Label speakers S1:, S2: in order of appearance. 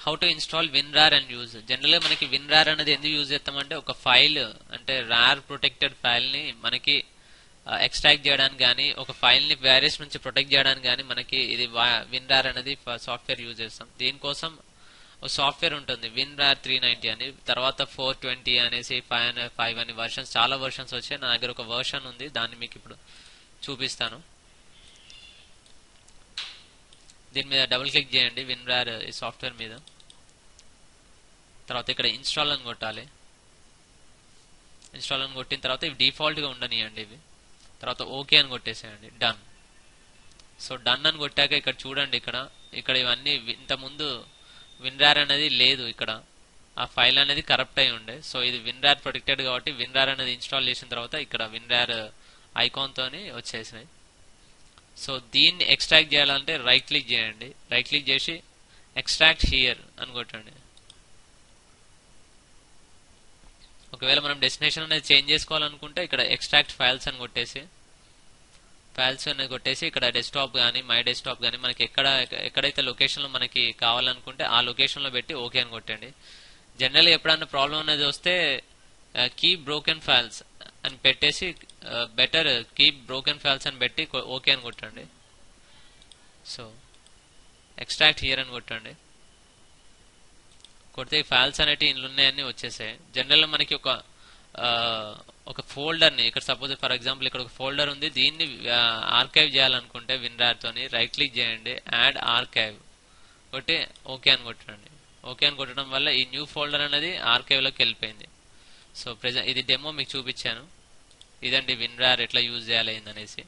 S1: How to install WinRAR and use. General గా మనకి WinRAR అనేది ఎందుకు యూజ్ చేస్తామంటే ఒక ఫైల్ అంటే రార్ ప్రొటెక్టెడ్ ఫైల్ ని మనకి ఎక్స్ట్రాక్ట్ చేయడానికి కానీ ఒక ఫైల్ ని వైరస్ నుంచి ప్రొటెక్ట్ చేయడానికి కానీ మనకి ఇది WinRAR అనేది సాఫ్ట్వేర్ యూజ్ చేస్తాం. దీనికోసం ఒక సాఫ్ట్వేర్ ఉంటుంది WinRAR 390 అని, తర్వాత 420 అనేసి 505 అని వర్షన్స్, చాలా వర్షన్స్ వచ్చాయి. నా దగ్గర ఒక వర్షన్ ఉంది, దాన్ని మీకు ఇప్పుడు చూపిస్తాను. దీని మీద డబుల్ క్లిక్ చేయండి WinRAR ఈ సాఫ్ట్వేర్ మీద. తర్వాత ఇక్కడ ఇన్స్టాల్ అని కొట్టాలి. ఇన్స్టాల్ అని కొట్టిన తర్వాత ఇవి డిఫాల్ట్ గా ఉండనియండి ఇవి. తర్వాత ఓకే అని కొట్టేసేయండి, డన్. సో డన్ అని కొట్టాక ఇక్కడ చూడండి, ఇక్కడ ఇవన్నీ ఇంత ముందు WinRAR అనేది లేదు, ఇక్కడ ఆ ఫైల్ అనేది కరప్ట్ అయి ఉండే. సో ఇది WinRAR ప్రొటెక్టెడ్ కాబట్టి WinRAR అనేది ఇన్స్టాల్ చేసిన తర్వాత ఇక్కడ WinRAR ఐకాన్ తోని వచ్చేసినాయి. సో దీన్ని ఎక్స్ట్రాక్ట్ చేయాలంటే రైట్ క్లిక్ చేయండి, రైట్ క్లిక్ చేసి ఎక్స్ట్రాక్ట్ హియర్ అని కొట్టండి. ఒకవేళ మనం డెస్టినేషన్ అనేది చేంజ్ చేసుకోవాలనుకుంటే ఇక్కడ ఎక్స్ట్రాక్ట్ ఫైల్స్ అని కొట్టేసి ఇక్కడ డెస్క్టాప్ కానీ మై డెస్క్టాప్ కానీ మనకి ఎక్కడైతే లొకేషన్ లో మనకి కావాలనుకుంటే ఆ లొకేషన్ లో పెట్టి ఓకే అని కొట్టండి. జనరల్ ఎప్పుడైనా ప్రాబ్లం అనేది వస్తే కీప్ బ్రోకెన్ ఫైల్స్ అని పెట్టేసి బెటర్ కీప్ బ్రోకెన్ ఫైల్స్ అని పెట్టి ఓకే అని కొట్టండి. సో ఎక్స్ట్రాక్ట్ హియర్ అని కొట్టండి. కొడితే ఈ ఫైల్స్ అనేవి ఇందులో ఉన్నాయని వచ్చేసాయి. జనరల్ మనకి ఒక ఫోల్డర్ ని ఇక్కడ సపోజ్ ఫర్ ఎగ్జాంపుల్ ఇక్కడ ఒక ఫోల్డర్ ఉంది, దీన్ని ఆర్కైవ్ చేయాలనుకుంటే WinRAR తోని రైట్ క్లిక్ చేయండి, యాడ్ ఆర్కైవ్ కొట్టి ఓకే అని కొట్టండి. ఓకే అని కొట్టడం వల్ల ఈ న్యూ ఫోల్డర్ అనేది ఆర్కైవ్ లోకి వెళ్ళిపోయింది. సో ఇది డెమో మీకు చూపించాను. ఇదండి WinRAR ఎట్లా యూజ్ చేయాలి అనేసి.